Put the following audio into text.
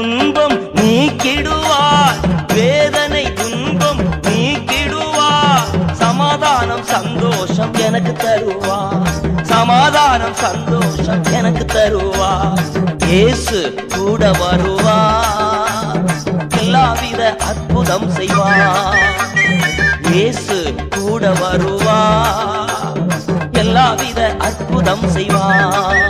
துன்பம் நீக்கிடுவார், வேதனை துன்பம் நீக்கிடுவார். சமாதானம் சந்தோஷம் எனக்கு தருவார், சமாதானம் சந்தோஷம் எனக்கு தருவார். இயேசு கூட வருவார், எல்லாவித அற்புதம் செய்வார். இயேசு கூட வருவார், எல்லாவித அற்புதம் செய்வார்.